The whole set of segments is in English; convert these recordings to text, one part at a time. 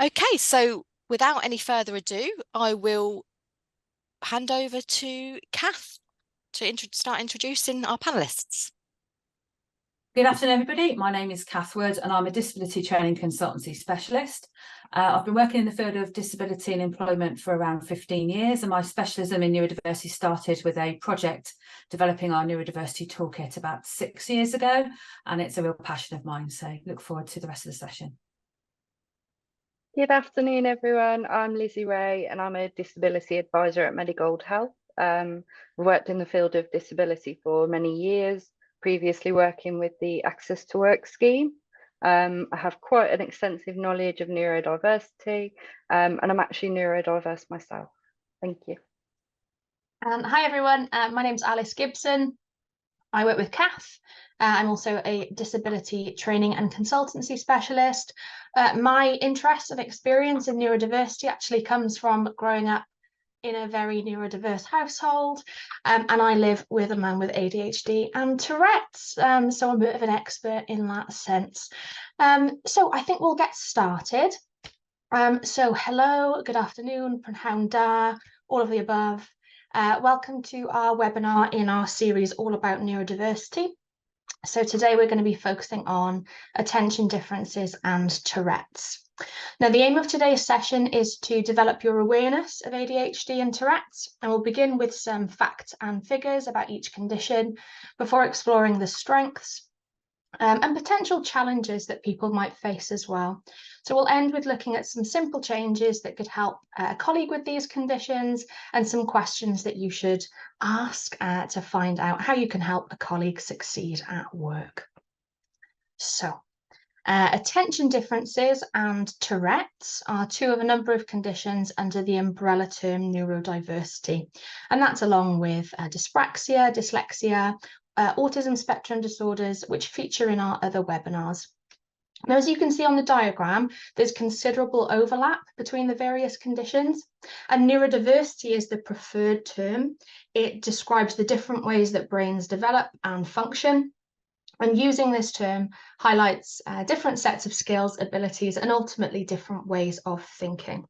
Okay, so without any further ado, I will hand over to Kath to start introducing our panelists. Good afternoon, everybody. My name is Kath Wood and I'm a disability training consultancy specialist. I've been working in the field of disability and employment for around 15 years, and my specialism in neurodiversity started with a project developing our neurodiversity toolkit about 6 years ago, and it's a real passion of mine, so look forward to the rest of the session. Good afternoon, everyone. I'm Lizzie Raye and I'm a disability advisor at Medigold Health. I've worked in the field of disability for many years, previously working with the Access to Work scheme. I have quite an extensive knowledge of neurodiversity, and I'm actually neurodiverse myself. Thank you. Hi, everyone. My name's Alice Gibson. I work with Kath. I'm also a disability training and consultancy specialist. My interest and experience in neurodiversity actually comes from growing up in a very neurodiverse household, and I live with a man with ADHD and Tourette's, so I'm a bit of an expert in that sense. So I think we'll get started. So hello, good afternoon, prynhawn da, all of the above. Welcome to our webinar in our series all about neurodiversity. So today we're going to be focusing on attention differences and Tourette's. Now, the aim of today's session is to develop your awareness of ADHD and Tourette's, and we'll begin with some facts and figures about each condition before exploring the strengths and potential challenges that people might face as well. So we'll end with looking at some simple changes that could help a colleague with these conditions and some questions that you should ask to find out how you can help a colleague succeed at work. So attention differences and Tourette's are two of a number of conditions under the umbrella term neurodiversity, and that's along with dyspraxia, dyslexia, autism spectrum disorders, which feature in our other webinars. Now, as you can see on the diagram, there's considerable overlap between the various conditions, and neurodiversity is the preferred term. It describes the different ways that brains develop and function, and using this term highlights different sets of skills, abilities, and ultimately different ways of thinking.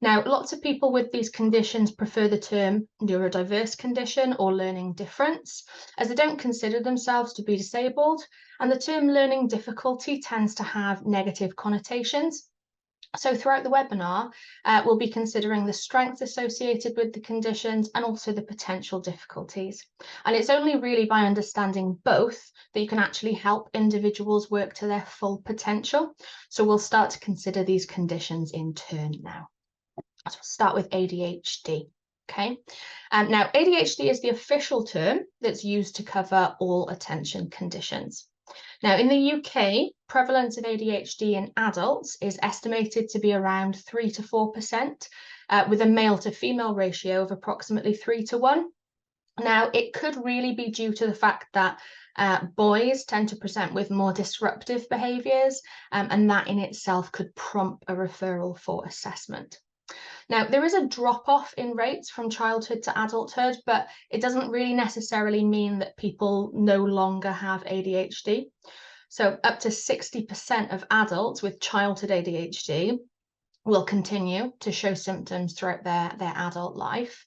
Now, lots of people with these conditions prefer the term neurodiverse condition or learning difference, as they don't consider themselves to be disabled, and the term learning difficulty tends to have negative connotations. So throughout the webinar, we'll be considering the strengths associated with the conditions and also the potential difficulties. And it's only really by understanding both that you can actually help individuals work to their full potential. So we'll start to consider these conditions in turn now. So we'll start with ADHD. Okay. Now, ADHD is the official term that's used to cover all attention conditions. Now, in the UK, prevalence of ADHD in adults is estimated to be around 3 to 4%, with a male to female ratio of approximately 3 to 1. Now, it could really be due to the fact that boys tend to present with more disruptive behaviours, and that in itself could prompt a referral for assessment. Now, there is a drop-off in rates from childhood to adulthood, but it doesn't really necessarily mean that people no longer have ADHD. So up to 60% of adults with childhood ADHD will continue to show symptoms throughout their adult life.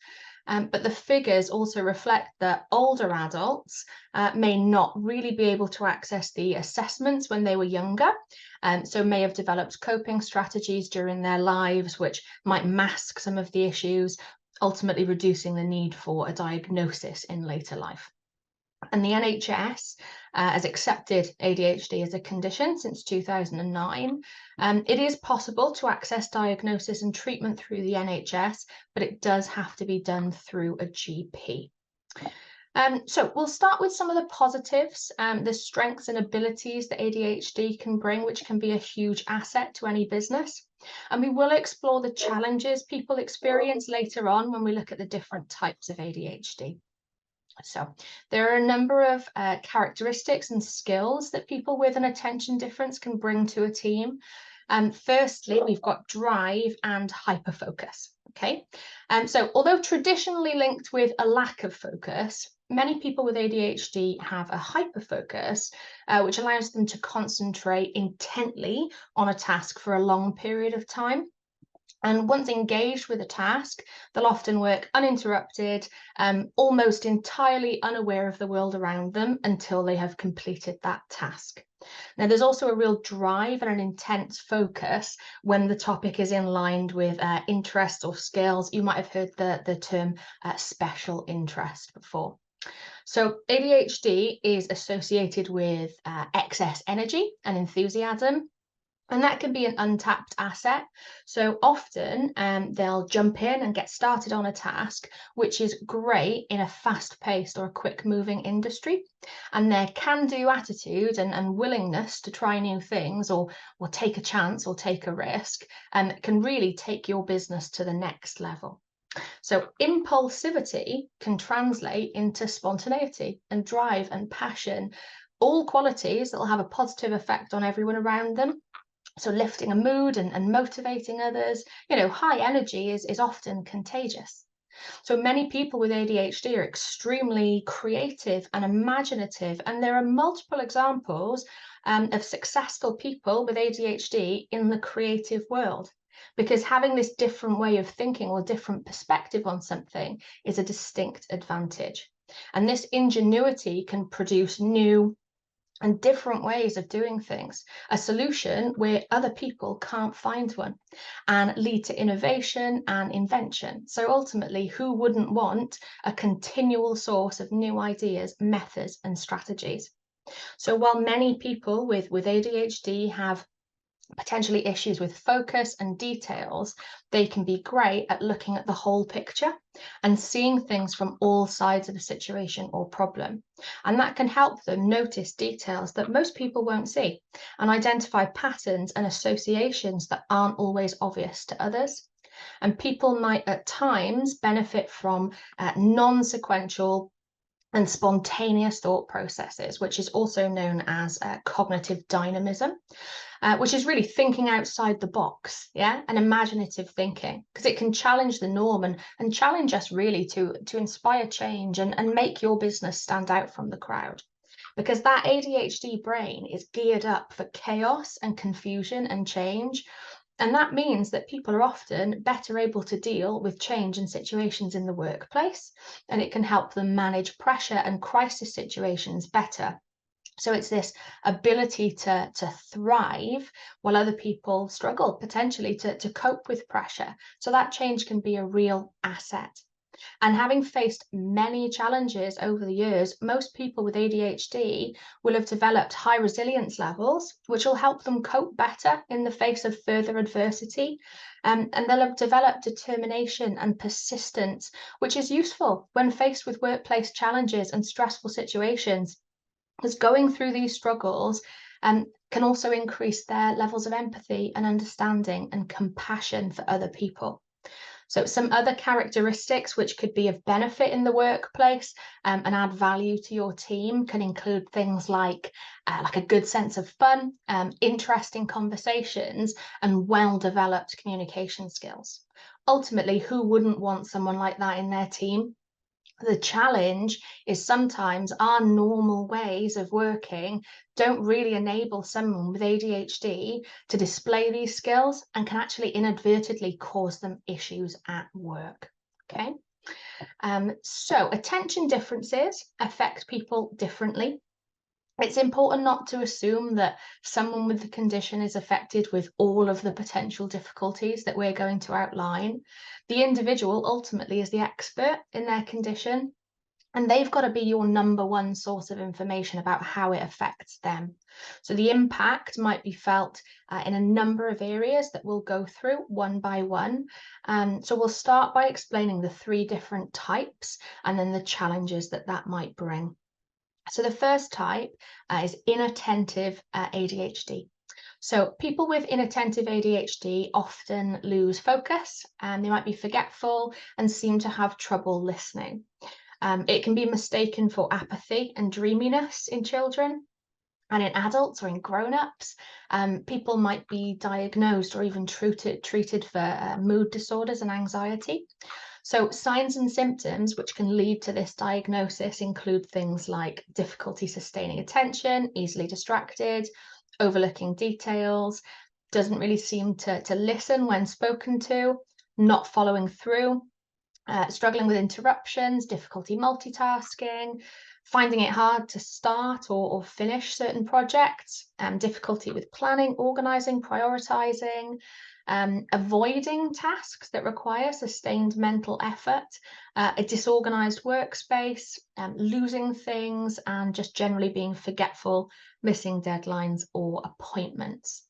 But the figures also reflect that older adults may not really be able to access the assessments when they were younger, so may have developed coping strategies during their lives which might mask some of the issues, ultimately reducing the need for a diagnosis in later life. And the NHS has accepted ADHD as a condition since 2009. It is possible to access diagnosis and treatment through the NHS, but it does have to be done through a GP. So we'll start with some of the positives, the strengths and abilities that ADHD can bring, which can be a huge asset to any business. And we will explore the challenges people experience later on when we look at the different types of ADHD. So there are a number of characteristics and skills that people with an attention difference can bring to a team. Firstly, we've got drive and hyperfocus. Okay, so although traditionally linked with a lack of focus, many people with ADHD have a hyperfocus, which allows them to concentrate intently on a task for a long period of time. And once engaged with a task, they'll often work uninterrupted, almost entirely unaware of the world around them until they have completed that task. Now, there's also a real drive and an intense focus when the topic is in line with interests or skills. You might have heard the term special interest before. So ADHD is associated with excess energy and enthusiasm. And that can be an untapped asset. So often they'll jump in and get started on a task, which is great in a fast-paced or a quick-moving industry. And their can-do attitude and willingness to try new things or take a chance or take a risk can really take your business to the next level. So impulsivity can translate into spontaneity and drive and passion, all qualities that will have a positive effect on everyone around them. So lifting a mood and motivating others, high energy is often contagious. So many people with ADHD are extremely creative and imaginative, and there are multiple examples of successful people with ADHD in the creative world, because having this different way of thinking or different perspective on something is a distinct advantage. And this ingenuity can produce new and different ways of doing things, a solution where other people can't find one, and lead to innovation and invention. So ultimately, who wouldn't want a continual source of new ideas, methods, and strategies? So while many people with ADHD have potentially issues with focus and details, they can be great at looking at the whole picture and seeing things from all sides of a situation or problem. And that can help them notice details that most people won't see and identify patterns and associations that aren't always obvious to others. And people might at times benefit from non-sequential and spontaneous thought processes, which is also known as cognitive dynamism, which is really thinking outside the box, and imaginative thinking, because it can challenge the norm and challenge us really to inspire change and make your business stand out from the crowd. Because that ADHD brain is geared up for chaos and confusion and change. And that means that people are often better able to deal with change and situations in the workplace, and it can help them manage pressure and crisis situations better. So it's this ability to thrive while other people struggle potentially to cope with pressure. So that change can be a real asset. And having faced many challenges over the years, most people with ADHD will have developed high resilience levels, which will help them cope better in the face of further adversity. And they'll have developed determination and persistence, which is useful when faced with workplace challenges and stressful situations, because going through these struggles can also increase their levels of empathy and understanding and compassion for other people. So some other characteristics which could be of benefit in the workplace and add value to your team can include things like a good sense of fun, interesting conversations, and well-developed communication skills. Ultimately, who wouldn't want someone like that in their team? The challenge is sometimes our normal ways of working don't really enable someone with ADHD to display these skills and can actually inadvertently cause them issues at work. Okay, so attention differences affect people differently. It's important not to assume that someone with the condition is affected with all of the potential difficulties that we're going to outline. The individual ultimately is the expert in their condition, and they've got to be your number one source of information about how it affects them. So the impact might be felt in a number of areas that we'll go through one by one. So we'll start by explaining the 3 different types and then the challenges that might bring. So the first type is inattentive ADHD. So people with inattentive ADHD often lose focus, and they might be forgetful and seem to have trouble listening. It can be mistaken for apathy and dreaminess in children, and in adults or in grown-ups. People might be diagnosed or even treated for mood disorders and anxiety. So signs and symptoms which can lead to this diagnosis include things like difficulty sustaining attention, easily distracted, overlooking details, doesn't really seem to listen when spoken to, not following through, struggling with interruptions, difficulty multitasking, finding it hard to start or finish certain projects, difficulty with planning, organising, prioritising, avoiding tasks that require sustained mental effort, a disorganised workspace, losing things, and just generally being forgetful, missing deadlines or appointments.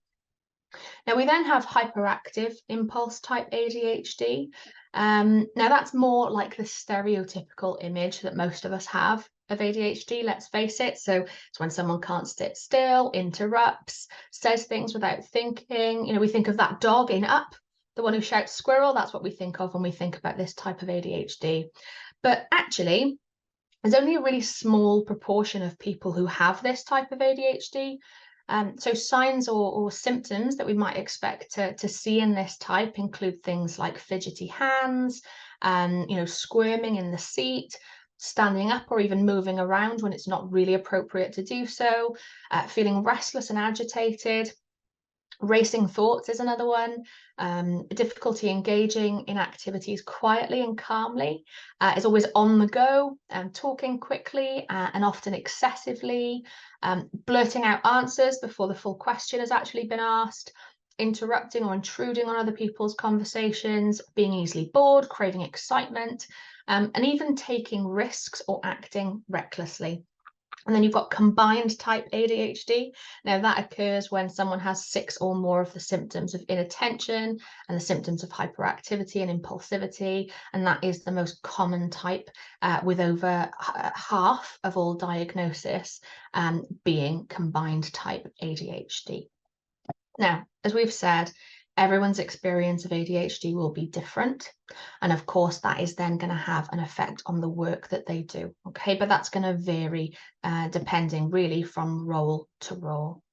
Now we then have hyperactive impulse type ADHD. Now that's more like the stereotypical image that most of us have of ADHD, let's face it. So it's when someone can't sit still, interrupts, says things without thinking. You know, we think of that dog in Up, the one who shouts squirrel. That's what we think of when we think about this type of ADHD. But actually, there's only a really small proportion of people who have this type of ADHD. So signs or symptoms that we might expect to see in this type include things like fidgety hands, squirming in the seat, standing up or even moving around when it's not really appropriate to do so, feeling restless and agitated. Racing thoughts is another one. Difficulty engaging in activities quietly and calmly, is always on the go, talking quickly and often excessively, blurting out answers before the full question has actually been asked, interrupting or intruding on other people's conversations, being easily bored, craving excitement, and even taking risks or acting recklessly. And then you've got combined type ADHD. Now that occurs when someone has 6 or more of the symptoms of inattention and the symptoms of hyperactivity and impulsivity. And that is the most common type, with over half of all diagnosis being combined type ADHD. Now, as we've said, everyone's experience of ADHD will be different. And of course, that is then going to have an effect on the work that they do. Okay, but that's going to vary depending really from role to role.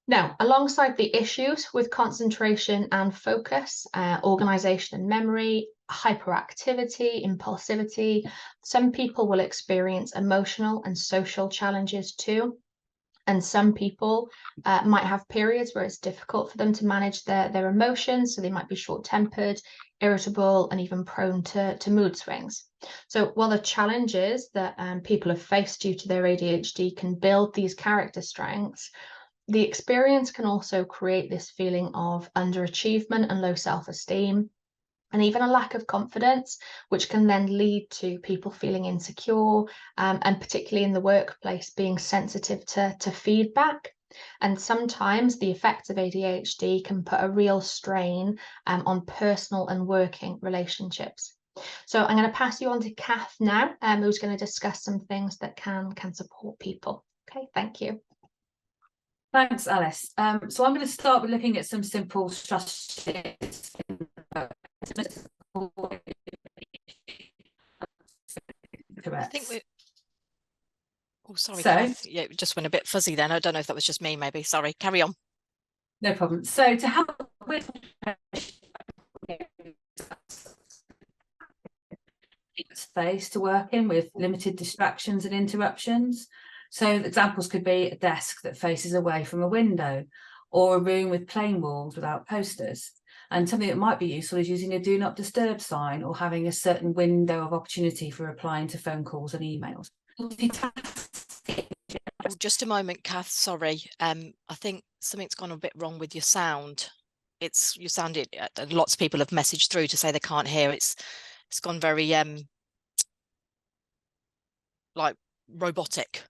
Now, alongside the issues with concentration and focus, organisation and memory, hyperactivity, impulsivity, some people will experience emotional and social challenges too. And some people might have periods where it's difficult for them to manage their emotions. So they might be short-tempered, irritable, and even prone to mood swings. So while the challenges that people have faced due to their ADHD can build these character strengths, the experience can also create this feeling of underachievement and low self-esteem, and even a lack of confidence, which can then lead to people feeling insecure, and particularly in the workplace, being sensitive to feedback. And sometimes the effects of ADHD can put a real strain on personal and working relationships. So I'm going to pass you on to Kath now, who's going to discuss some things that can support people. Okay, thank you. Thanks, Alice. So I'm going to start with looking at some simple strategies. I think we. Oh, sorry, So, Kath. Yeah, it just went a bit fuzzy then. I don't know if that was just me, maybe. Sorry, carry on. No problem. So to help with space to work in with limited distractions and interruptions. So examples could be a desk that faces away from a window, or a room with plain walls without posters. And something that might be useful is using a do not disturb sign, or having a certain window of opportunity for replying to phone calls and emails. Oh, just a moment, Kath. Sorry. I think something's gone a bit wrong with your sound. You sounded. Lots of people have messaged through to say they can't hear. It's gone very like robotic.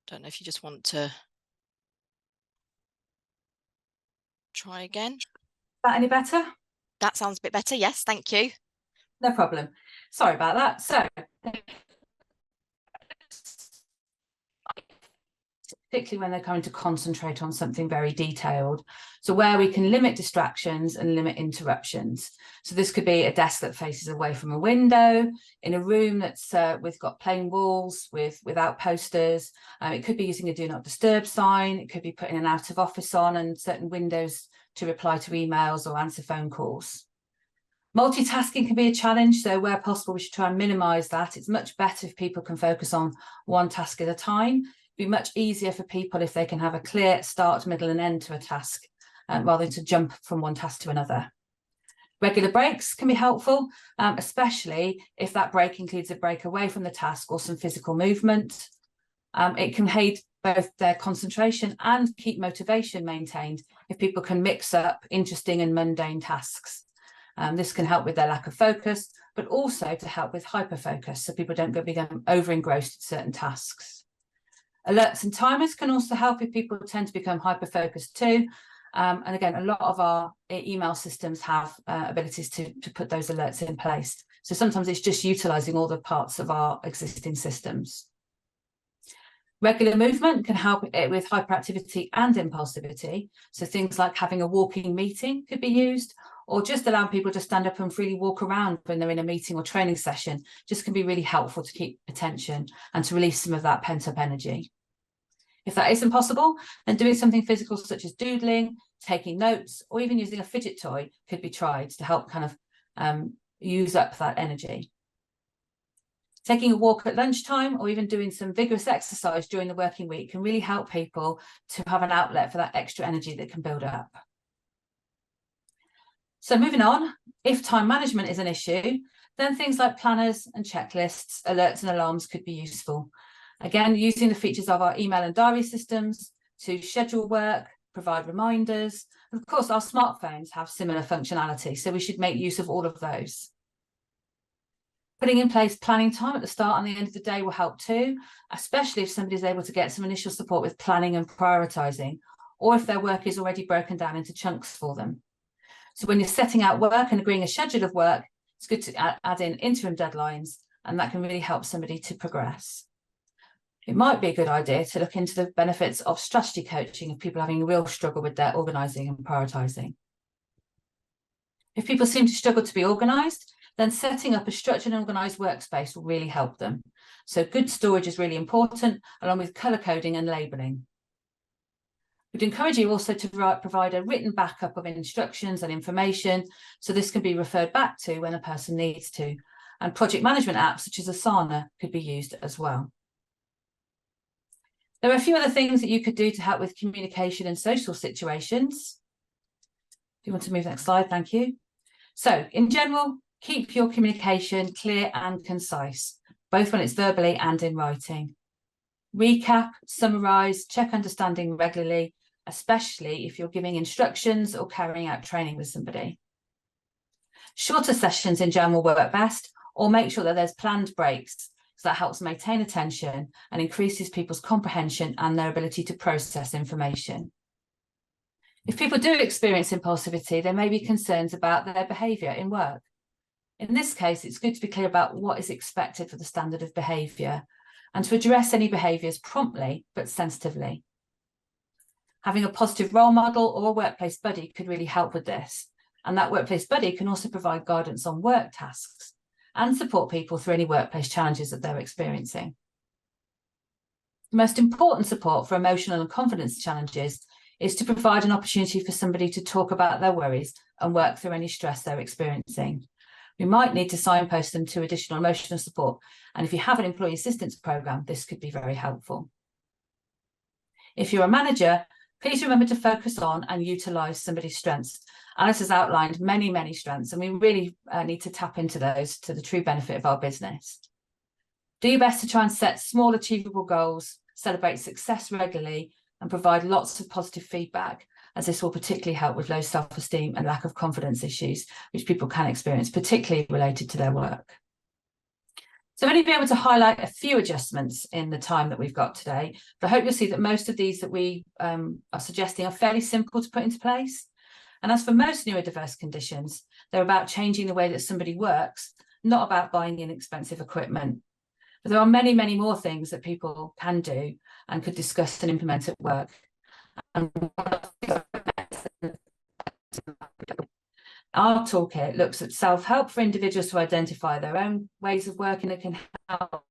Don't know if you just want to try again. Is that any better? That sounds a bit better. Yes, thank you. No problem. Sorry about that. So, particularly when they're coming to concentrate on something very detailed. So where we can limit distractions and limit interruptions. So this could be a desk that faces away from a window, in a room that's got plain walls without posters. It could be using a do not disturb sign. It could be putting an out of office on and certain windows to reply to emails or answer phone calls. Multitasking can be a challenge, so where possible, we should try and minimise that. It's much better if people can focus on one task at a time. It'd be much easier for people if they can have a clear start, middle and end to a task, rather than to jump from one task to another. Regular breaks can be helpful, especially if that break includes a break away from the task or some physical movement. It can aid both their concentration and keep motivation maintained if people can mix up interesting and mundane tasks. This can help with their lack of focus, but also to help with hyperfocus, so people don't become over-engrossed in certain tasks. Alerts and timers can also help if people tend to become hyperfocused too. And again, a lot of our email systems have abilities to put those alerts in place. So sometimes it's just utilising all the parts of our existing systems. Regular movement can help with hyperactivity and impulsivity. So things like having a walking meeting could be used, or just allowing people to stand up and freely walk around when they're in a meeting or training session just can be really helpful to keep attention and to release some of that pent-up energy. If that isn't possible, then doing something physical such as doodling, taking notes, or even using a fidget toy could be tried to help kind of use up that energy. Taking a walk at lunchtime or even doing some vigorous exercise during the working week can really help people to have an outlet for that extra energy that can build up. So moving on, if time management is an issue, then things like planners and checklists, alerts and alarms could be useful. Again, using the features of our email and diary systems to schedule work, provide reminders. And of course, our smartphones have similar functionality, so we should make use of all of those. Putting in place planning time at the start and the end of the day will help too, especially if somebody is able to get some initial support with planning and prioritising, or if their work is already broken down into chunks for them. So when you're setting out work and agreeing a schedule of work, it's good to add in interim deadlines, and that can really help somebody to progress. It might be a good idea to look into the benefits of strategy coaching if people are having a real struggle with their organising and prioritising. If people seem to struggle to be organised, then setting up a structured and organised workspace will really help them. So good storage is really important, along with colour coding and labelling. We'd encourage you also to provide a written backup of instructions and information, so this can be referred back to when a person needs to. And project management apps such as Asana could be used as well. There are a few other things that you could do to help with communication in social situations. If you want to move to the next slide, thank you. So in general, keep your communication clear and concise, both when it's verbally and in writing. Recap, summarise, check understanding regularly, especially if you're giving instructions or carrying out training with somebody. Shorter sessions in general work best, or make sure that there's planned breaks, so that helps maintain attention and increases people's comprehension and their ability to process information. If people do experience impulsivity, there may be concerns about their behaviour in work. In this case, it's good to be clear about what is expected for the standard of behaviour and to address any behaviours promptly but sensitively. Having a positive role model or a workplace buddy could really help with this, and that workplace buddy can also provide guidance on work tasks and support people through any workplace challenges that they're experiencing. The most important support for emotional and confidence challenges is to provide an opportunity for somebody to talk about their worries and work through any stress they're experiencing. We might need to signpost them to additional emotional support, and if you have an employee assistance programme, this could be very helpful. If you're a manager, please remember to focus on and utilise somebody's strengths. Alice has outlined many, many strengths, and we really need to tap into those to the true benefit of our business. Do your best to try and set small, achievable goals, celebrate success regularly, and provide lots of positive feedback, as this will particularly help with low self-esteem and lack of confidence issues, which people can experience, particularly related to their work. So I've only been able to highlight a few adjustments in the time that we've got today, but I hope you'll see that most of these that we are suggesting are fairly simple to put into place. And as for most neurodiverse conditions, they're about changing the way that somebody works, not about buying inexpensive equipment. But there are many, many more things that people can do and could discuss and implement at work. And our toolkit looks at self-help for individuals to identify their own ways of working that can help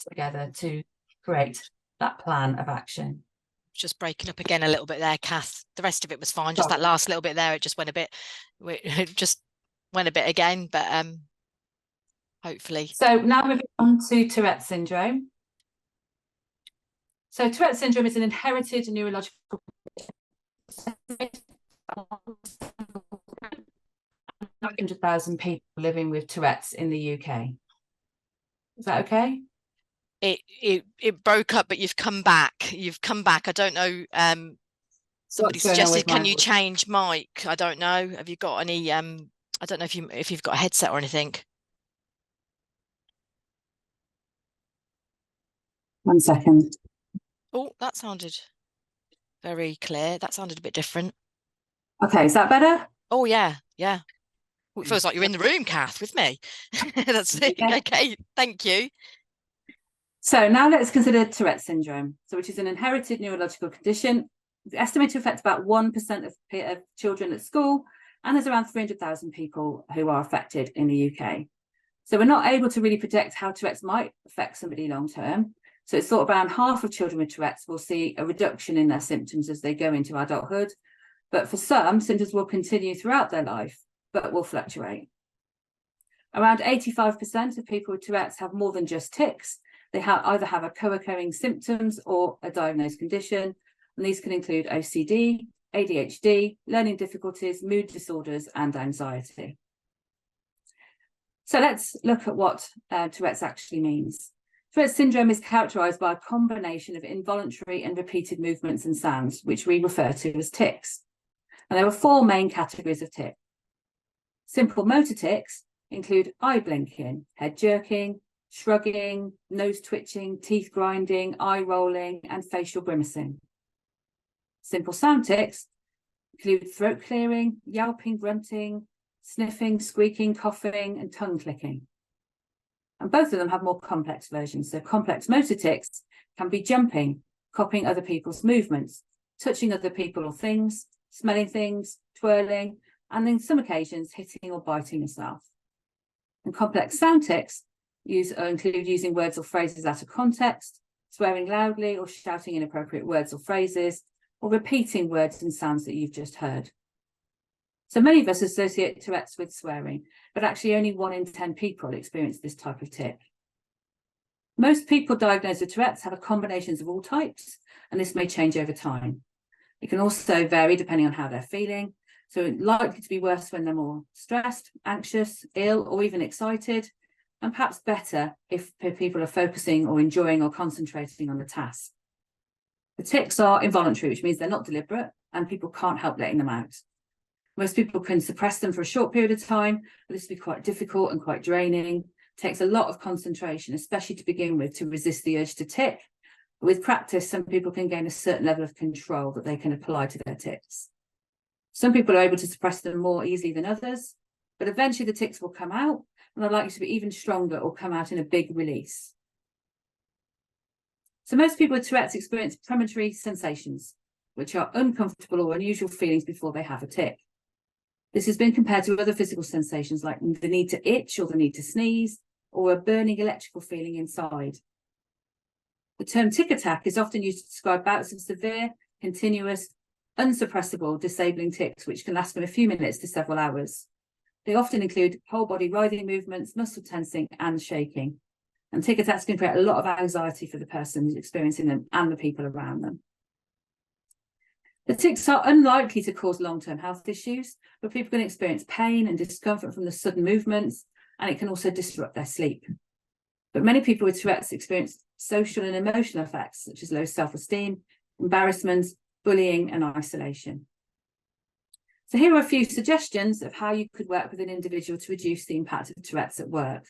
together to create that plan of action. just breaking up again a little bit there, Kath. The rest of it was fine. Just that last little bit there, it just went a bit. It just went a bit again, but hopefully. So now moving on to Tourette syndrome. So Tourette syndrome is an inherited neurological 100,000 people living with Tourette's in the UK. Is that okay? It broke up, but you've come back. I don't know. Somebody suggested, can you change mic? I don't know. Have you got any? I don't know if you've got a headset or anything. 1 second. Oh, that sounded very clear. That sounded a bit different. Okay, is that better? Oh yeah. Well, it feels like you're in the room, Kath, with me. That's it. Okay, thank you. So now let's consider Tourette syndrome, which is an inherited neurological condition. It's estimated to affect about 1% of children at school, and there's around 300,000 people who are affected in the UK. So we're not able to really predict how Tourette's might affect somebody long term. So it's thought around half of children with Tourette's will see a reduction in their symptoms as they go into adulthood. But for some, symptoms will continue throughout their life, but will fluctuate. Around 85% of people with Tourette's have more than just tics. They either have a co-occurring symptoms or a diagnosed condition. And these can include OCD, ADHD, learning difficulties, mood disorders, and anxiety. So let's look at what Tourette's actually means. Tourette syndrome is characterised by a combination of involuntary and repeated movements and sounds, which we refer to as tics. And there are 4 main categories of tic. Simple motor tics include eye blinking, head jerking, shrugging, nose twitching, teeth grinding, eye rolling, and facial grimacing. Simple sound tics include throat clearing, yelping, grunting, sniffing, squeaking, coughing, and tongue clicking. And both of them have more complex versions. So complex motor tics can be jumping, copying other people's movements, touching other people or things, smelling things, twirling, and in some occasions, hitting or biting yourself. And complex sound tics include using words or phrases out of context, swearing loudly or shouting inappropriate words or phrases, or repeating words and sounds that you've just heard. So many of us associate Tourette's with swearing, but actually only 1 in 10 people experience this type of tic. Most people diagnosed with Tourette's have a combination of all types, and this may change over time. It can also vary depending on how they're feeling. So it's likely to be worse when they're more stressed, anxious, ill, or even excited, and perhaps better if people are focusing or enjoying or concentrating on the task. The tics are involuntary, which means they're not deliberate, and people can't help letting them out. Most people can suppress them for a short period of time, but this will be quite difficult and quite draining. It takes a lot of concentration, especially to begin with, to resist the urge to tic. But with practice, some people can gain a certain level of control that they can apply to their tics. Some people are able to suppress them more easily than others, but eventually the tics will come out, and they're likely to be even stronger or come out in a big release. So most people with Tourette's experience premonitory sensations, which are uncomfortable or unusual feelings before they have a tic. This has been compared to other physical sensations like the need to itch or the need to sneeze, or a burning electrical feeling inside. The term tic attack is often used to describe bouts of severe, continuous, unsuppressible, disabling tics, which can last from a few minutes to several hours. They often include whole body writhing movements, muscle tensing, and shaking. And tic attacks can create a lot of anxiety for the person who's experiencing them and the people around them. The tics are unlikely to cause long-term health issues, but people can experience pain and discomfort from the sudden movements, and it can also disrupt their sleep. But many people with Tourette's experience social and emotional effects, such as low self-esteem, embarrassment, bullying, and isolation. So here are a few suggestions of how you could work with an individual to reduce the impact of Tourette's at work.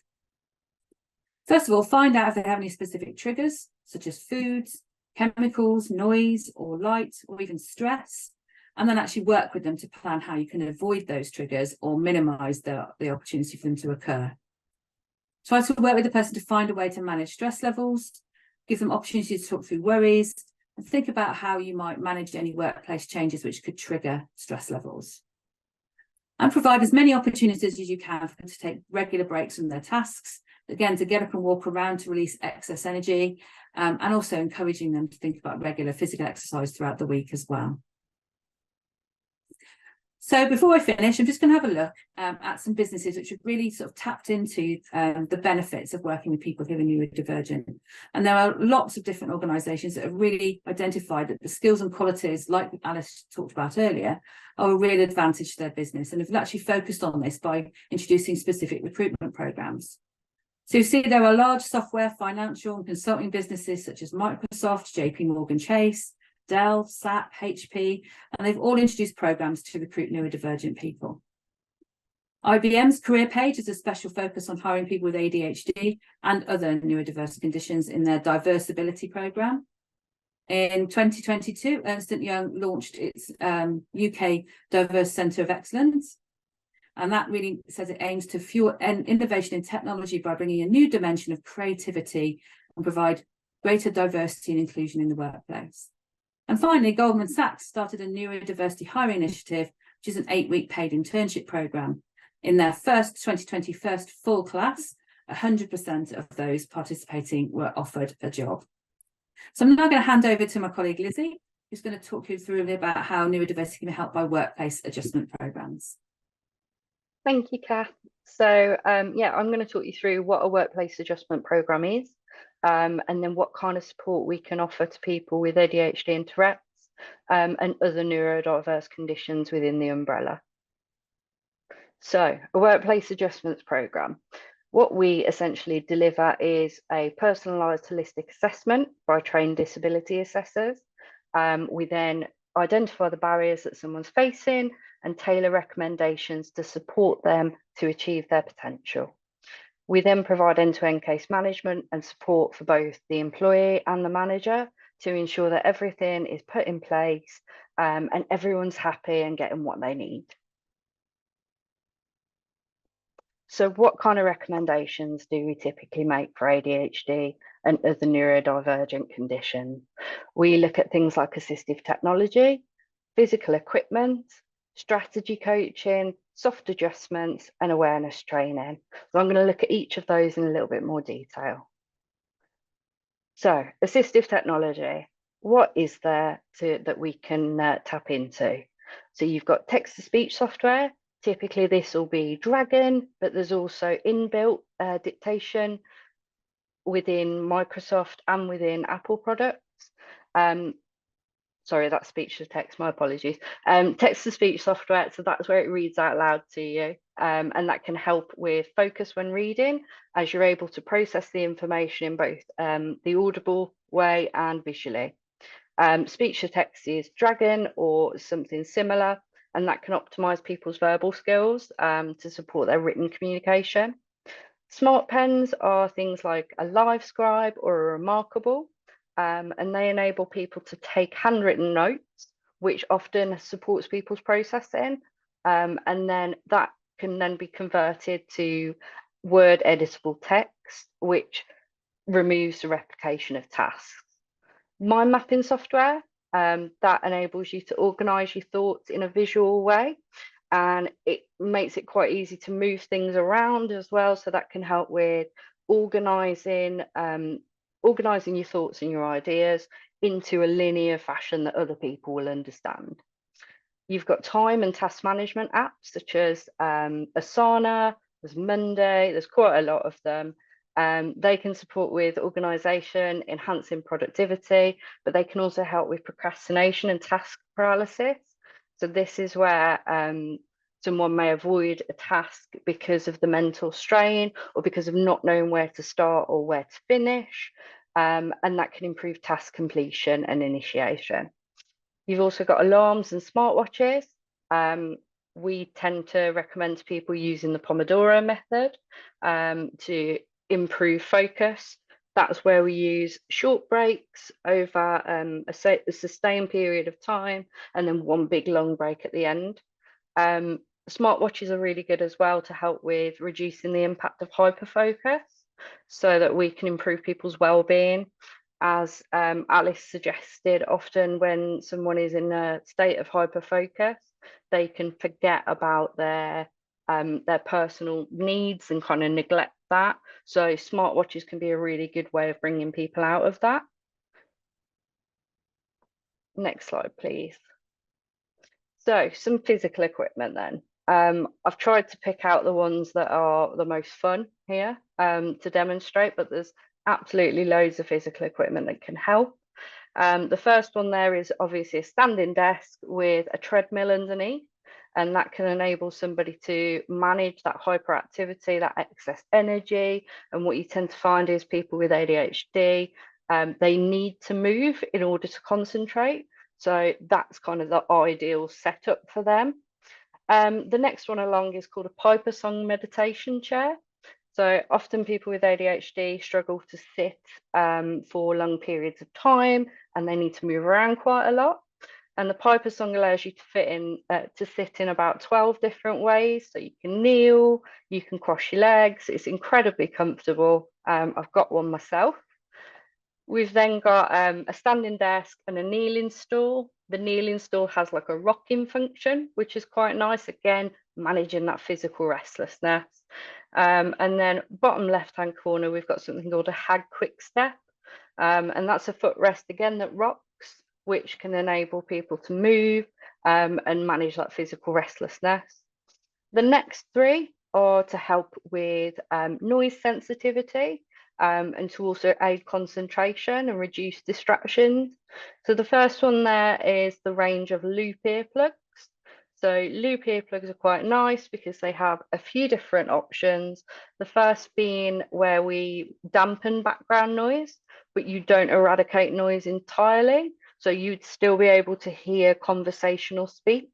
First of all, find out if they have any specific triggers, such as foods, chemicals, noise, or light, or even stress, and then actually work with them to plan how you can avoid those triggers or minimise the opportunity for them to occur. Try to work with the person to find a way to manage stress levels, give them opportunities to talk through worries, and think about how you might manage any workplace changes which could trigger stress levels. And provide as many opportunities as you can for them to take regular breaks from their tasks again, to get up and walk around to release excess energy, and also encouraging them to think about regular physical exercise throughout the week as well. So before I finish, I'm just going to have a look at some businesses which have really sort of tapped into the benefits of working with people who are neurodivergent. And there are lots of different organisations that have really identified that the skills and qualities, like Alice talked about earlier, are a real advantage to their business, and have actually focused on this by introducing specific recruitment programmes. So you see there are large software, financial and consulting businesses such as Microsoft, JP Morgan Chase, Dell, SAP, HP, and they've all introduced programs to recruit neurodivergent people. IBM's career page has a special focus on hiring people with ADHD and other neurodiverse conditions in their diversibility program. In 2022, Ernst & Young launched its UK Diverse Centre of Excellence, and that really says it aims to fuel innovation in technology by bringing a new dimension of creativity and provide greater diversity and inclusion in the workplace. And finally, Goldman Sachs started a neurodiversity hiring initiative, which is an 8-week paid internship program. In their first 2020 first full class, 100% of those participating were offered a job. So I'm now going to hand over to my colleague Lizzie, who's going to talk you through a bit about how neurodiversity can be helped by workplace adjustment programs. Thank you, Kath. So yeah, I'm going to talk you through what a workplace adjustment program is, and then what kind of support we can offer to people with ADHD and Tourette's, and other neurodiverse conditions within the umbrella. So a workplace adjustments program. What we essentially deliver is a personalised holistic assessment by trained disability assessors. We then identify the barriers that someone's facing and tailor recommendations to support them to achieve their potential. We then provide end-to-end case management and support for both the employee and the manager to ensure that everything is put in place and everyone's happy and getting what they need. So what kind of recommendations do we typically make for ADHD and other neurodivergent conditions? We look at things like assistive technology, physical equipment, strategy coaching, soft adjustments, and awareness training. So I'm going to look at each of those in a little bit more detail. So assistive technology, what is there that we can tap into? So you've got text-to-speech software. Typically this will be Dragon, but there's also inbuilt dictation within Microsoft and within Apple products. Sorry, that's speech to text, my apologies. Text-to-speech software, so that's where it reads out loud to you, and that can help with focus when reading, as you're able to process the information in both the audible way and visually. Speech to text is Dragon or something similar, and that can optimize people's verbal skills to support their written communication. Smart pens are things like a LiveScribe or a Remarkable, and they enable people to take handwritten notes, which often supports people's processing, and then that can then be converted to word editable text, which removes the replication of tasks. Mind mapping software, that enables you to organize your thoughts in a visual way, and it makes it quite easy to move things around as well, so that can help with organizing your thoughts and your ideas into a linear fashion that other people will understand. You've got time and task management apps such as Asana, there's Monday, there's quite a lot of them. They can support with organisation, enhancing productivity, but they can also help with procrastination and task paralysis. So this is where someone may avoid a task because of the mental strain or because of not knowing where to start or where to finish, and that can improve task completion and initiation. You've also got alarms and smartwatches. We tend to recommend to people using the Pomodoro method to improve focus. That's where we use short breaks over a sustained period of time and then one big long break at the end. Smartwatches are really good as well to help with reducing the impact of hyperfocus so that we can improve people's well-being. As Alice suggested, often when someone is in a state of hyperfocus, they can forget about their personal needs and kind of neglect that. So smartwatches can be a really good way of bringing people out of that. Next slide, please. So some physical equipment then. I've tried to pick out the ones that are the most fun here to demonstrate, but there's absolutely loads of physical equipment that can help. The first one there is obviously a standing desk with a treadmill underneath, and that can enable somebody to manage that hyperactivity, that excess energy. And what you tend to find is people with ADHD, they need to move in order to concentrate. So that's kind of the ideal setup for them. The next one along is called a Piper Song meditation chair. So often people with ADHD struggle to sit for long periods of time, and they need to move around quite a lot. And the Piper Song allows you to sit in about 12 different ways. So you can kneel, you can cross your legs. It's incredibly comfortable. I've got one myself. We've then got a standing desk and a kneeling stool. The kneeling stool has like a rocking function, which is quite nice. Again, managing that physical restlessness. And then bottom left-hand corner, we've got something called a Hag Quick Step. And that's a footrest again that rocks, which can enable people to move and manage that physical restlessness. The next three are to help with noise sensitivity. And to also aid concentration and reduce distractions. So the first one there is the range of loop earplugs. So loop earplugs are quite nice because they have a few different options. The first being where we dampen background noise, but you don't eradicate noise entirely. So you'd still be able to hear conversational speech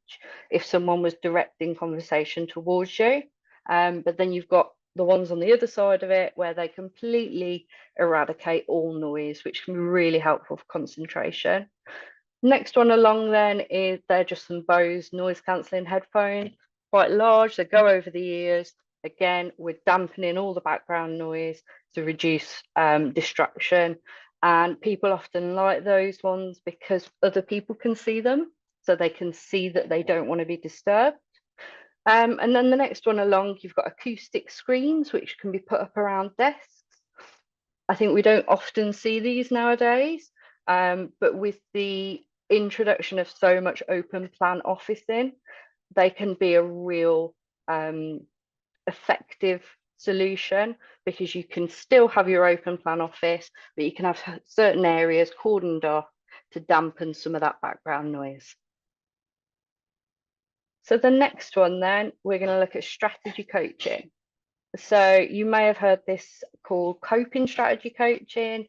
if someone was directing conversation towards you. But then you've got the ones on the other side of it where they completely eradicate all noise, which can be really helpful for concentration. Next one along then is they're just some Bose noise cancelling headphones, quite large, they go over the ears. Again, we're dampening all the background noise to reduce distraction. And people often like those ones because other people can see them, so they can see that they don't want to be disturbed. And then the next one along, you've got acoustic screens, which can be put up around desks. I think we don't often see these nowadays, but with the introduction of so much open plan officing, they can be a real effective solution because you can still have your open plan office, but you can have certain areas cordoned off to dampen some of that background noise. So the next one then, we're going to look at strategy coaching. So you may have heard this called coping strategy coaching,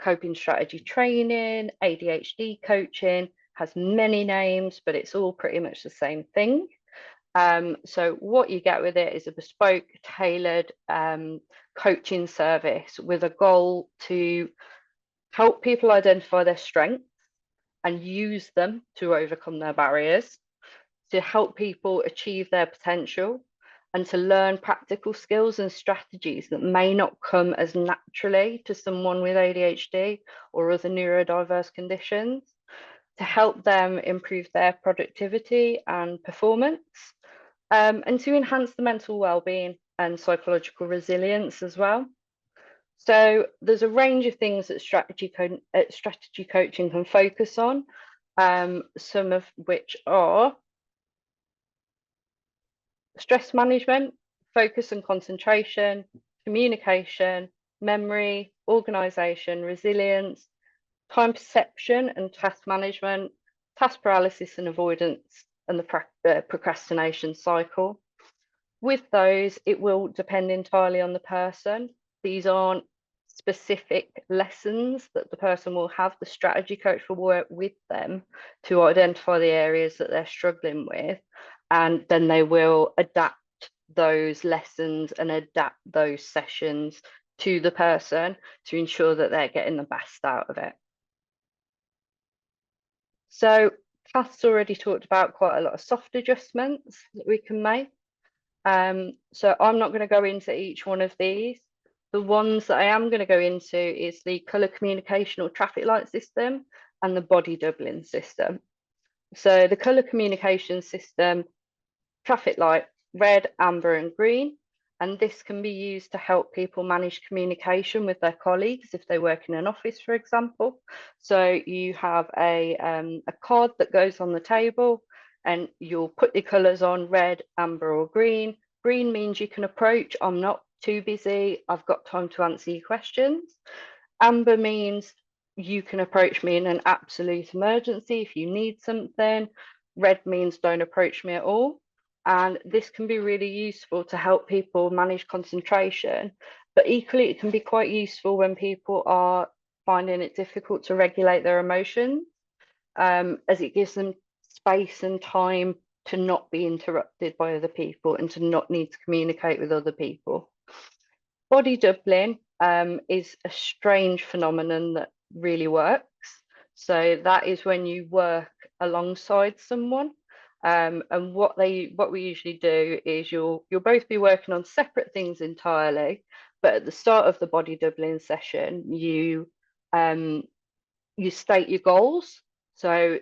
coping strategy training, ADHD coaching, has many names, but it's all pretty much the same thing. So what you get with it is a bespoke, tailored coaching service with a goal to help people identify their strengths and use them to overcome their barriers, to help people achieve their potential, and to learn practical skills and strategies that may not come as naturally to someone with ADHD or other neurodiverse conditions, to help them improve their productivity and performance, and to enhance the mental well-being and psychological resilience as well. So there's a range of things that strategy coaching can focus on, some of which are stress management, focus and concentration, communication, memory, organisation, resilience, time perception and task management, task paralysis and avoidance, and the procrastination cycle. With those, it will depend entirely on the person. These aren't specific lessons that the person will have. The strategy coach will work with them to identify the areas that they're struggling with, and then they will adapt those lessons and adapt those sessions to the person to ensure that they're getting the best out of it. So Kath's already talked about quite a lot of soft adjustments that we can make. So I'm not going to go into each one of these. The ones that I am going to go into is the colour communication or traffic light system and the body doubling system. So the colour communication system, traffic light, red, amber and green. And this can be used to help people manage communication with their colleagues if they work in an office, for example. So you have a card that goes on the table, and you'll put your colours on: red, amber or green. Green means you can approach. I'm not too busy. I've got time to answer your questions. Amber means you can approach me in an absolute emergency if you need something. Red means don't approach me at all. And this can be really useful to help people manage concentration, but equally it can be quite useful when people are finding it difficult to regulate their emotions, as it gives them space and time to not be interrupted by other people and to not need to communicate with other people. Body doubling is a strange phenomenon that really works. So that is when you work alongside someone. And what we usually do is you'll both be working on separate things entirely, but at the start of the body doubling session, you state your goals. So,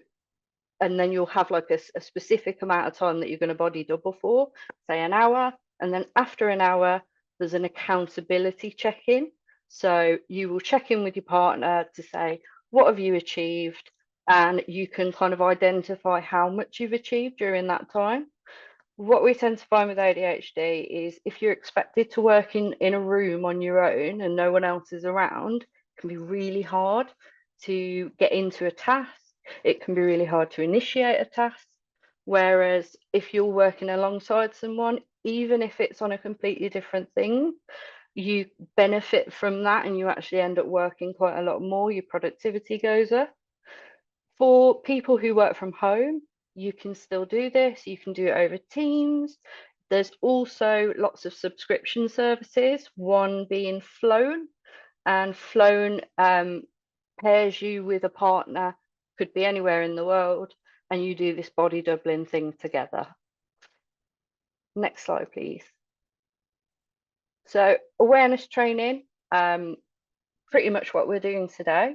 and then you'll have like a specific amount of time that you're going to body double for, say an hour, and then after an hour, there's an accountability check-in. So you will check in with your partner to say, what have you achieved? And you can kind of identify how much you've achieved during that time. What we tend to find with ADHD is if you're expected to work in a room on your own and no one else is around, it can be really hard to get into a task. It can be really hard to initiate a task. Whereas if you're working alongside someone, even if it's on a completely different thing, you benefit from that and you actually end up working quite a lot more. Your productivity goes up. For people who work from home, you can still do this. You can do it over Teams. There's also lots of subscription services, one being Flown, and Flown pairs you with a partner, could be anywhere in the world, and you do this body doubling thing together. Next slide, please. So awareness training, pretty much what we're doing today,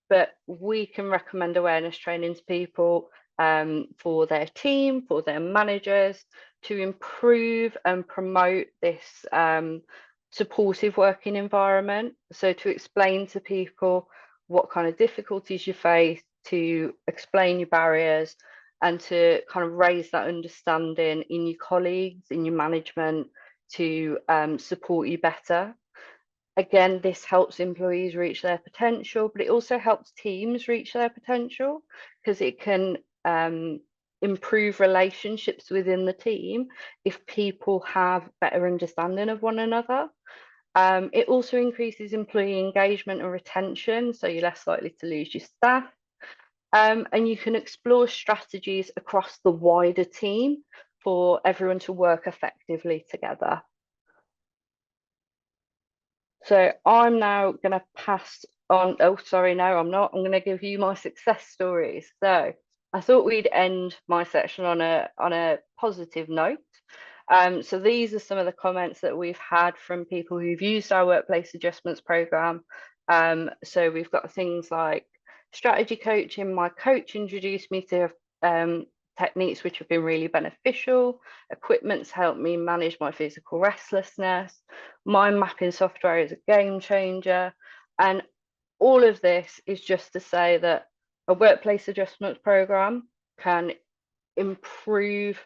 but we can recommend awareness training to people for their team, for their managers, to improve and promote this supportive working environment. So to explain to people what kind of difficulties you face, to explain your barriers, and to kind of raise that understanding in your colleagues, in your management, to support you better. Again, this helps employees reach their potential, but it also helps teams reach their potential because it can improve relationships within the team if people have better understanding of one another. It also increases employee engagement and retention, so you're less likely to lose your staff. And you can explore strategies across the wider team for everyone to work effectively together. So I'm now going to pass on. Oh, sorry, no, I'm not. I'm going to give you my success stories. So I thought we'd end my section on a positive note. So these are some of the comments that we've had from people who've used our workplace adjustments program. So we've got things like strategy coaching. My coach introduced me to techniques which have been really beneficial. Equipment's helped me manage my physical restlessness. Mind mapping software is a game changer. And all of this is just to say that a workplace adjustments program can improve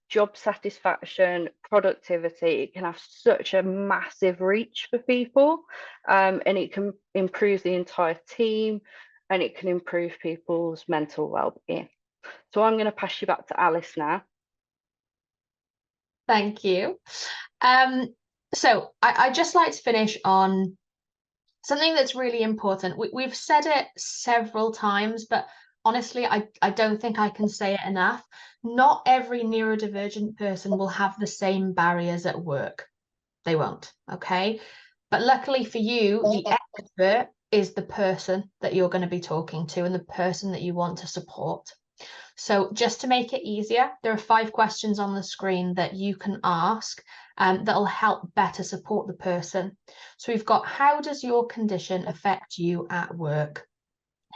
job satisfaction, productivity. It can have such a massive reach for people, and it can improve the entire team, and it can improve people's mental well-being. So I'm going to pass you back to Alice now. Thank you. So I'd just like to finish on something that's really important. We've said it several times, but honestly, I don't think I can say it enough. Not every neurodivergent person will have the same barriers at work. They won't, okay? But luckily for you, the expert is the person that you're going to be talking to and the person that you want to support. So just to make it easier, there are 5 questions on the screen that you can ask that'll help better support the person. So we've got, how does your condition affect you at work?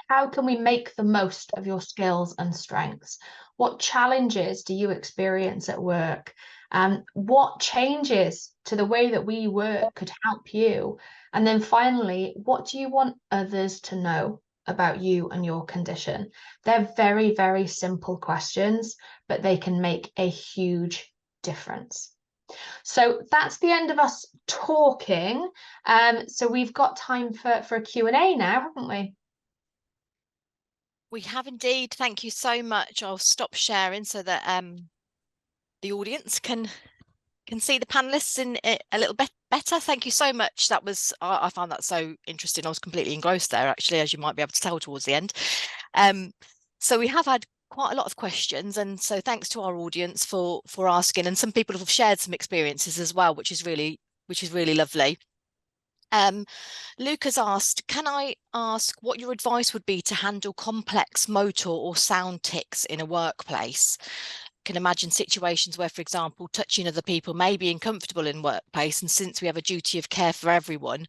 how can we make the most of your skills and strengths? What challenges do you experience at work? What changes to the way that we work could help you? And then finally, what do you want others to know about you and your condition? They're very, very simple questions, but they can make a huge difference. So that's the end of us talking. So we've got time for a Q&A now, haven't we? We have indeed. Thank you so much. I'll stop sharing so that the audience can see the panelists in a little bit better. Thank you so much. That was, I found that so interesting. I was completely engrossed there, actually, as you might be able to tell towards the end. So we have had quite a lot of questions, and so thanks to our audience for asking, and some people have shared some experiences as well, which is really lovely. Luke has asked, can I ask what your advice would be to handle complex motor or sound tics in a workplace? Can imagine situations where, for example, touching other people may be uncomfortable in workplace, and since we have a duty of care for everyone,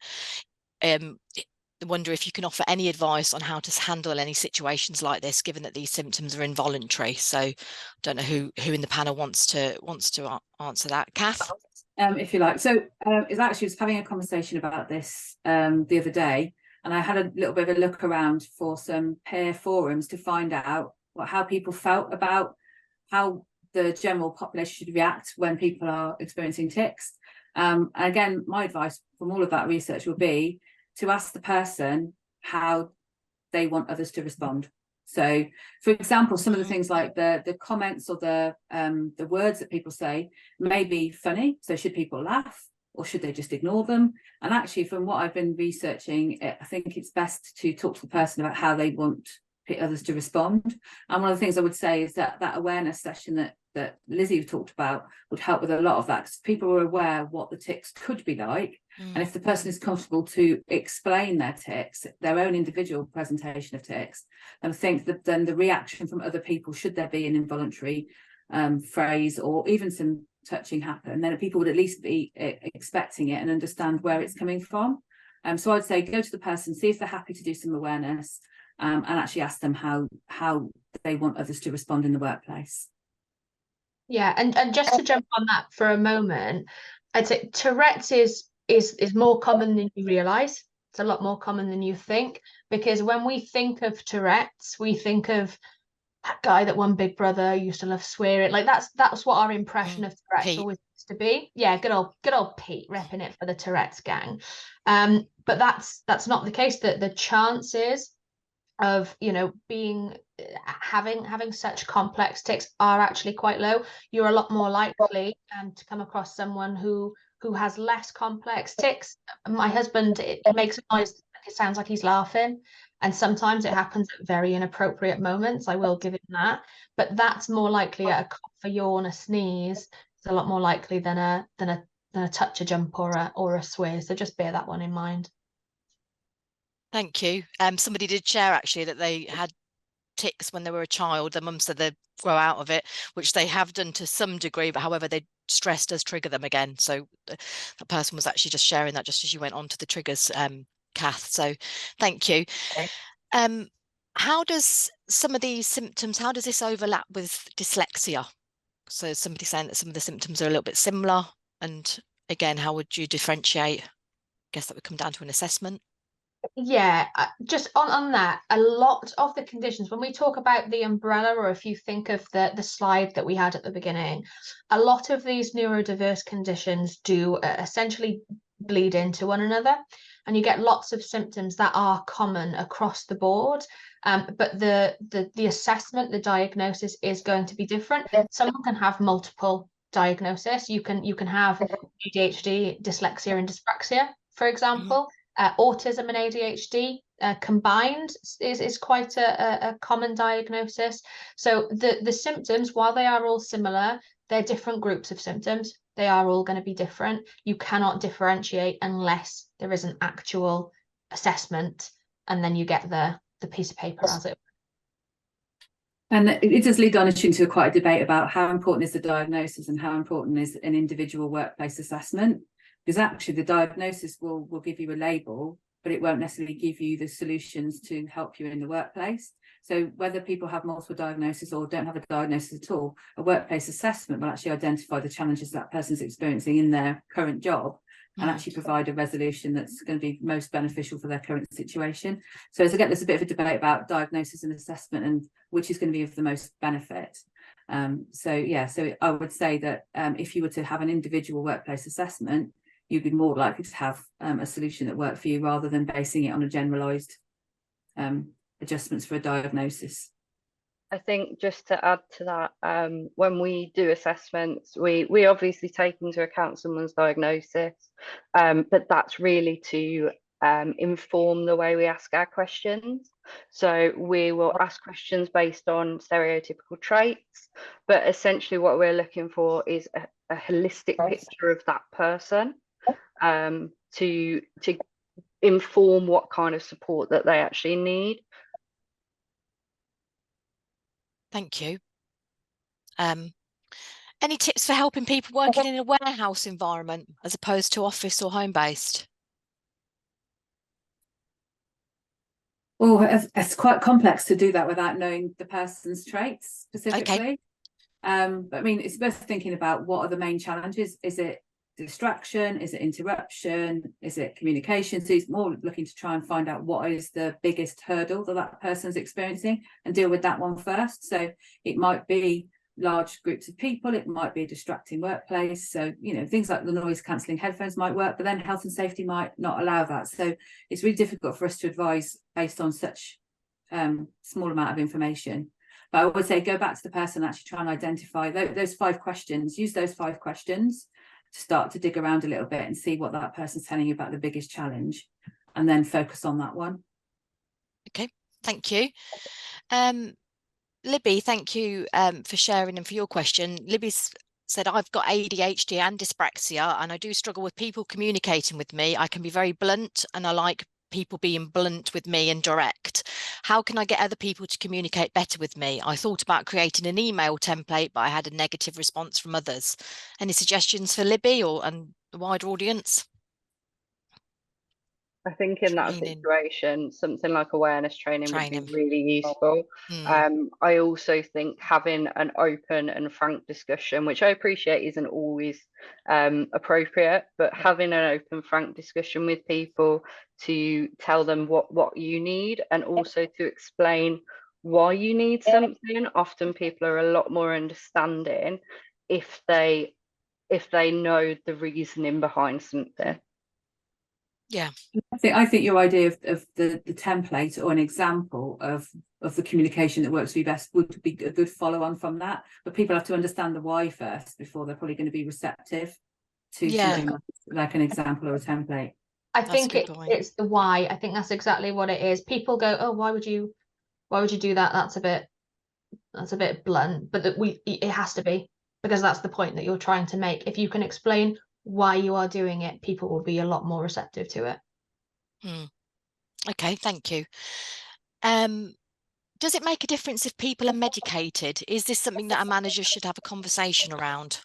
I wonder if you can offer any advice on how to handle any situations like this, given that these symptoms are involuntary. So I don't know who in the panel wants to answer that. Kath? If you like. So it's actually just having a conversation about this the other day, and I had a little bit of a look around for some peer forums to find out how people felt about how the general population should react when people are experiencing tics. And again, my advice from all of that research will be to ask the person how they want others to respond. So, for example, some of the things like the comments or the words that people say may be funny. So should people laugh or should they just ignore them? And actually, from what I've been researching, I think it's best to talk to the person about how they want others to respond. And one of the things I would say is that awareness session that Lizzie talked about would help with a lot of that, because people are aware what the tics could be like. And if the person is comfortable to explain their tics, their own individual presentation of tics, and I think that then the reaction from other people, should there be an involuntary phrase or even some touching happen, then people would at least be expecting it and understand where it's coming from. So I'd say go to the person, see if they're happy to do some awareness, and actually ask them how they want others to respond in the workplace. Yeah, and just to jump on that for a moment, I'd say Tourette's is more common than you realise. It's a lot more common than you think, because when we think of Tourette's, we think of that guy that won Big Brother, used to love swearing. Like that's what our impression of Tourette's Pete. always used to be. Yeah, good old Pete repping it for the Tourette's gang. But that's not the case. That the chances of having such complex tics are actually quite low. You're a lot more likely to come across someone who has less complex tics. My husband, it makes a noise, it sounds like he's laughing, and sometimes it happens at very inappropriate moments. I will give him that, but that's more likely a cough, a yawn, a sneeze. It's a lot more likely than a touch, a jump, or a swear. So just bear that one in mind. Thank you. Somebody did share actually that they had tics when they were a child. Their mum said they'd grow out of it, which they have done to some degree, but however, stress does trigger them again. So that person was actually just sharing that just as you went on to the triggers, Kath. So thank you. Okay. How does some of these symptoms, how does this overlap with dyslexia? So somebody saying that some of the symptoms are a little bit similar, and again, how would you differentiate? I guess that would come down to an assessment. Yeah, just on that, a lot of the conditions, when we talk about the umbrella, or if you think of the slide that we had at the beginning, a lot of these neurodiverse conditions do essentially bleed into one another, and you get lots of symptoms that are common across the board. But the assessment, the diagnosis is going to be different. Someone can have multiple diagnosis. You can have ADHD, dyslexia, and dyspraxia, for example. Autism and ADHD combined is quite a common diagnosis. So the symptoms, while they are all similar, they're different groups of symptoms. They are all going to be different. You cannot differentiate unless there is an actual assessment, and then you get the piece of paper as it. And it does lead on into quite a debate about how important is the diagnosis and how important is an individual workplace assessment. Because actually the diagnosis will give you a label, but it won't necessarily give you the solutions to help you in the workplace. So whether people have multiple diagnoses or don't have a diagnosis at all, a workplace assessment will actually identify the challenges that person's experiencing in their current job and actually provide a resolution that's going to be most beneficial for their current situation. So as I get, there's a bit of a debate about diagnosis and assessment and which is going to be of the most benefit. So I would say that if you were to have an individual workplace assessment, you'd be more likely to have a solution that worked for you rather than basing it on a generalised adjustments for a diagnosis. I think just to add to that, when we do assessments, we obviously take into account someone's diagnosis, but that's really to inform the way we ask our questions. So we will ask questions based on stereotypical traits, but essentially what we're looking for is a holistic picture of that person, to inform what kind of support that they actually need. Thank you. Any tips for helping people working in a warehouse environment as opposed to office or home-based? Oh, it's quite complex to do that without knowing the person's traits specifically. Okay. But I mean, it's worth thinking about what are the main challenges. Is it distraction? Is it interruption? Is it communication? So it's more looking to try and find out what is the biggest hurdle that person's experiencing and deal with that one first. So it might be large groups of people, it might be a distracting workplace. So, you know, things like the noise cancelling headphones might work, but then health and safety might not allow that. So it's really difficult for us to advise based on such small amount of information. But I would say go back to the person, actually try and identify those 5 questions, use those 5 questions to start to dig around a little bit and see what that person's telling you about the biggest challenge, and then focus on that one. Okay, thank you. Libby, thank you for sharing and for your question. Libby's said, I've got ADHD and dyspraxia, and I do struggle with people communicating with me. I can be very blunt, and I like people being blunt with me and direct. How can I get other people to communicate better with me? I thought about creating an email template, but I had a negative response from others. Any suggestions for Libby and the wider audience? I think in that situation, something like awareness training would be really useful. I also think having an open and frank discussion, which I appreciate isn't always appropriate, but having an open, frank discussion with people to tell them what you need, and also to explain why you need something. Often people are a lot more understanding if they know the reasoning behind something. Yeah, I think your idea of the template or an example of the communication that works for you best would be a good follow on from that. But people have to understand the why first before they're probably going to be receptive to something like an example or a template. I think it's the why. I think that's exactly what it is. People go, oh, why would you do that? That's a bit blunt, but it has to be, because that's the point that you're trying to make. If you can explain why you are doing it, people will be a lot more receptive to it. Okay, thank you. Does it make a difference if people are medicated? Is this something that a manager should have a conversation around?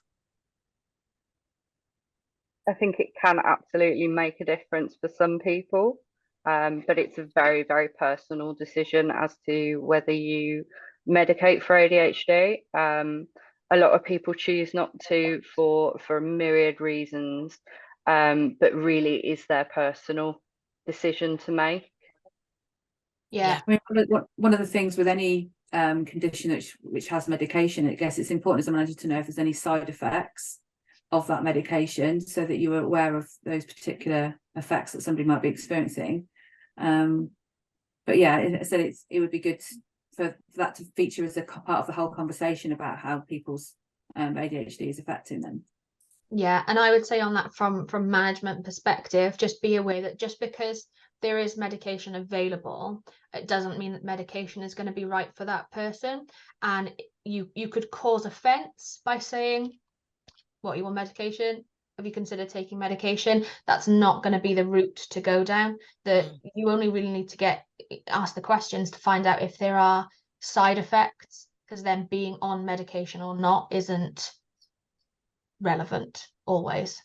I think it can absolutely make a difference for some people, but it's a very, very personal decision as to whether you medicate for ADHD. A lot of people choose not to for a myriad reasons, but really is their personal decision to make. Yeah. I mean, one of the things with any condition which has medication, I guess it's important as a manager to know if there's any side effects of that medication, so that you are aware of those particular effects that somebody might be experiencing. But yeah, so it would be good for that to feature as a part of the whole conversation about how people's ADHD is affecting them. Yeah, and I would say on that from management perspective, just be aware that just because there is medication available, it doesn't mean that medication is going to be right for that person. And you could cause offence by saying, what, you want medication? Have you considered taking medication? That's not going to be the route to go down. You only really need to ask the questions to find out if there are side effects, because then being on medication or not isn't relevant always.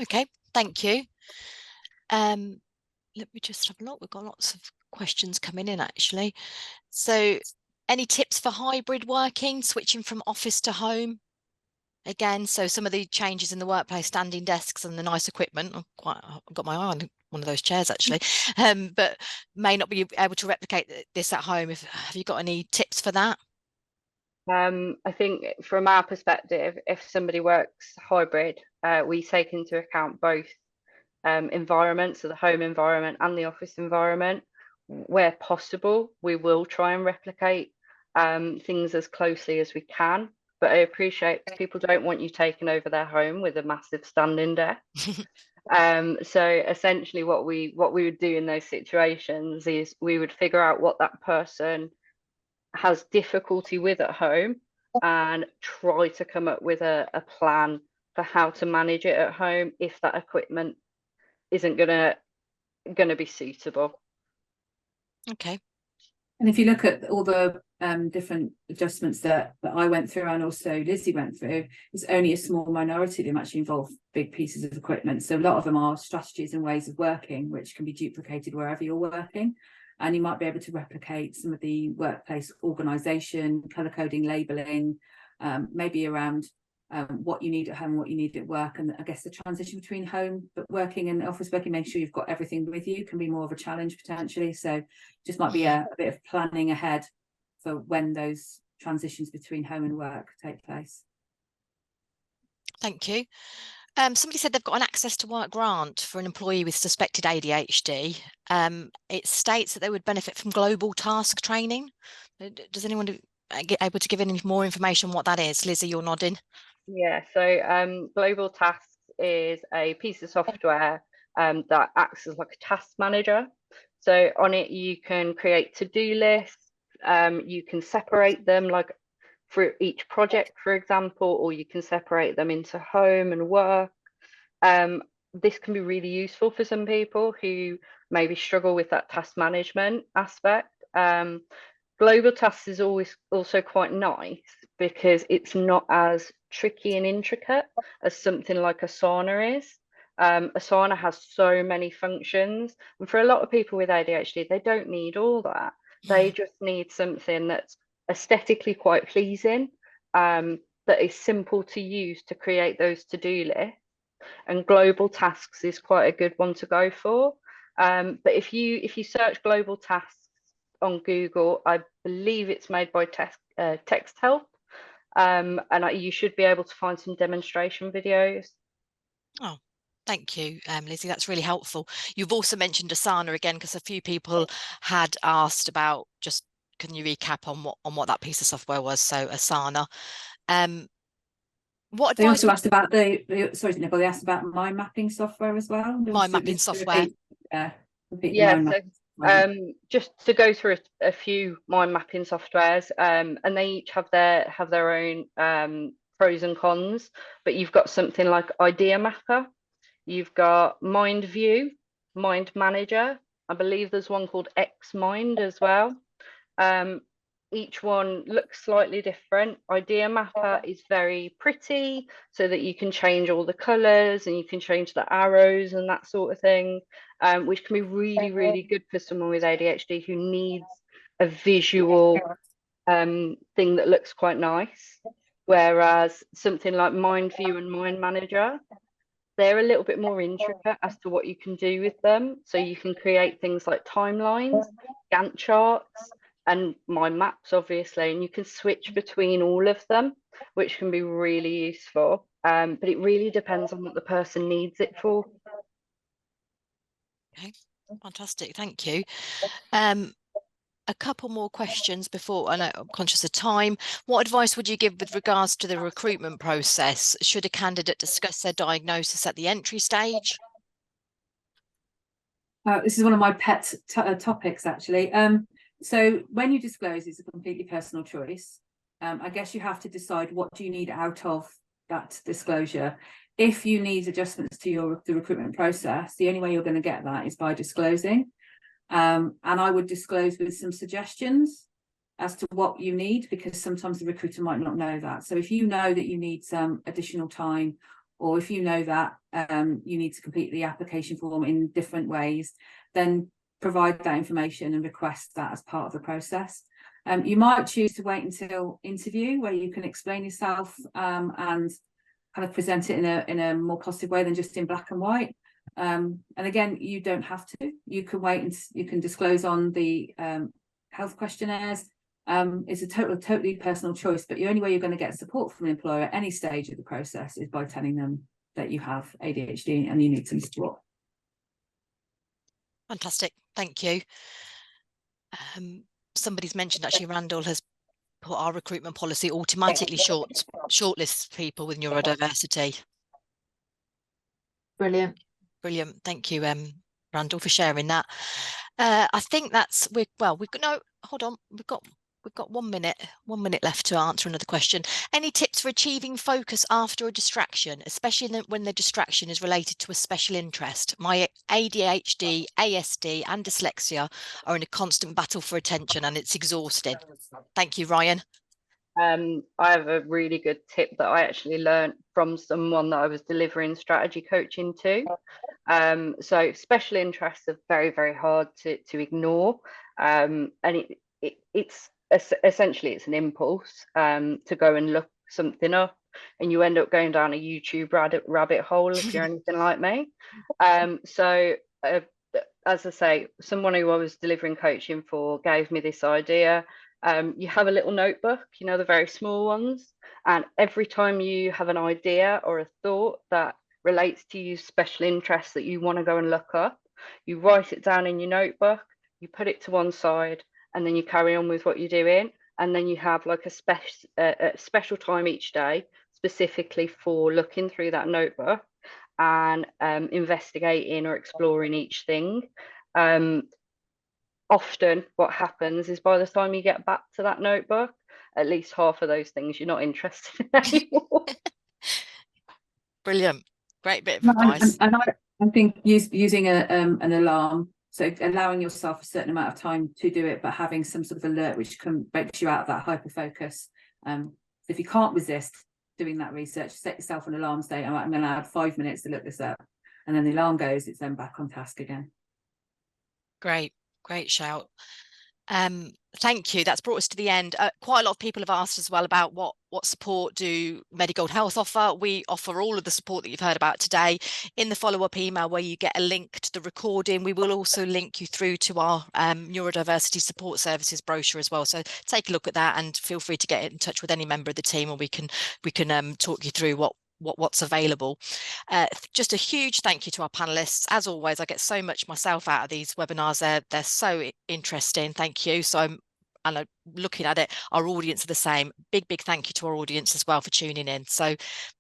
Okay, thank you. Let me just have a look. We've got lots of questions coming in actually. So any tips for hybrid working, switching from office to home? Again, so some of the changes in the workplace, standing desks and the nice equipment. I've got my eye on one of those chairs actually, but may not be able to replicate this at home. Have you got any tips for that? I think from our perspective, if somebody works hybrid, we take into account both environments, so the home environment and the office environment. Where possible, we will try and replicate things as closely as we can. But I appreciate people don't want you taking over their home with a massive standing desk. So essentially what we would do in those situations is we would figure out what that person has difficulty with at home and try to come up with a plan for how to manage it at home if that equipment isn't gonna be suitable. Okay. And if you look at all the different adjustments that I went through and also Lizzie went through, it's only a small minority of them actually involve big pieces of equipment. So a lot of them are strategies and ways of working which can be duplicated wherever you're working. And you might be able to replicate some of the workplace organisation, colour coding, labelling, maybe around what you need at home, what you need at work. And I guess the transition between home but working and office working, make sure you've got everything with you, can be more of a challenge potentially. So just might be a bit of planning ahead for when those transitions between home and work take place. Thank you. Somebody said they've got an access to work grant for an employee with suspected ADHD. It states that they would benefit from global task training. Does anyone get able to give any more information on what that is? Lizzie, you're nodding. Yeah, so Global Tasks is a piece of software that acts as like a task manager. So on it, you can create to-do lists, you can separate them like for each project, for example, or you can separate them into home and work. This can be really useful for some people who maybe struggle with that task management aspect. Global Tasks is always also quite nice because it's not as tricky and intricate as something like Asana is. Asana has so many functions, and for a lot of people with ADHD, they don't need all that. They just need something that's aesthetically quite pleasing, that is simple to use to create those to-do lists. And Global Tasks is quite a good one to go for. But if you search Global Tasks on Google, I believe it's made by Text Help, and you should be able to find some demonstration videos. Oh, thank you, Lizzie. That's really helpful. You've also mentioned Asana again, because a few people had asked about, just can you recap on what that piece of software was? So Asana. What they also asked about sorry, Nicole, they asked about mind mapping software as well. Mind mapping software. Just to go through a few mind mapping softwares, and they each have their own pros and cons. But you've got something like Idea Mapper, you've got Mind View, Mind Manager. I believe there's one called X Mind as well. Each one looks slightly different. Idea Mapper is very pretty, so that you can change all the colors and you can change the arrows and that sort of thing, which can be really, really good for someone with ADHD who needs a visual thing that looks quite nice. Whereas something like Mind View and Mind Manager, they're a little bit more intricate as to what you can do with them. So you can create things like timelines, Gantt charts, and mind maps, obviously, and you can switch between all of them, which can be really useful. But it really depends on what the person needs it for. Okay, fantastic, thank you. A couple more questions before, I know I'm conscious of time. What advice would you give with regards to the recruitment process? Should a candidate discuss their diagnosis at the entry stage? This is one of my pet topics, actually. So when you disclose, it's a completely personal choice. I guess you have to decide what do you need out of that disclosure. If you need adjustments to the recruitment process, the only way you're going to get that is by disclosing. And I would disclose with some suggestions as to what you need, because sometimes the recruiter might not know that. So if you know that you need some additional time or if you know that you need to complete the application form in different ways, then provide that information and request that as part of the process. You might choose to wait until interview, where you can explain yourself and kind of present it in a more positive way than just in black and white. And again, you don't have to. You can wait and you can disclose on the health questionnaires. It's a totally personal choice, but the only way you're going to get support from an employer at any stage of the process is by telling them that you have ADHD and you need some support. Fantastic, thank you. Somebody's mentioned actually Randall has put our recruitment policy automatically shortlists people with neurodiversity. Brilliant. Brilliant, thank you, Randall, for sharing that. I think that's we've got 1 minute left to answer another question. Any tips for achieving focus after a distraction, especially when the distraction is related to a special interest? My ADHD, ASD and dyslexia are in a constant battle for attention and it's exhausting. Thank you, Ryan. I have a really good tip that I actually learned from someone that I was delivering strategy coaching to. So special interests are very, very hard to ignore. And it's essentially it's an impulse to go and look something up, and you end up going down a YouTube rabbit hole if you're anything like me. So as I say, someone who I was delivering coaching for gave me this idea. You have a little notebook, you know, the very small ones, and every time you have an idea or a thought that relates to your special interests that you want to go and look up, you write it down in your notebook, you put it to one side, and then you carry on with what you're doing. And then you have like a special time each day specifically for looking through that notebook and investigating or exploring each thing. Often what happens is by the time you get back to that notebook, at least half of those things you're not interested in anymore. Brilliant, great bit of advice. And I think using an alarm, so allowing yourself a certain amount of time to do it, but having some sort of alert which can break you out of that hyper focus. If you can't resist doing that research, set yourself an alarm, say, I'm going to add 5 minutes to look this up, and then the alarm goes, it's then back on task again. Great shout. Thank you. That's brought us to the end. Quite a lot of people have asked as well about what support do Medigold Health offer. We offer all of the support that you've heard about today. In the follow-up email where you get a link to the recording, we will also link you through to our neurodiversity support services brochure as well. So take a look at that and feel free to get in touch with any member of the team, or we can talk you through what's available. Just a huge thank you to our panelists. As always, I get so much myself out of these webinars. They're so interesting. Thank you. So I'm looking at it, our audience are the same. Big thank you to our audience as well for tuning in. So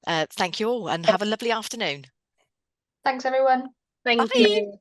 thank you all and have a lovely afternoon. Thanks everyone. Thank you.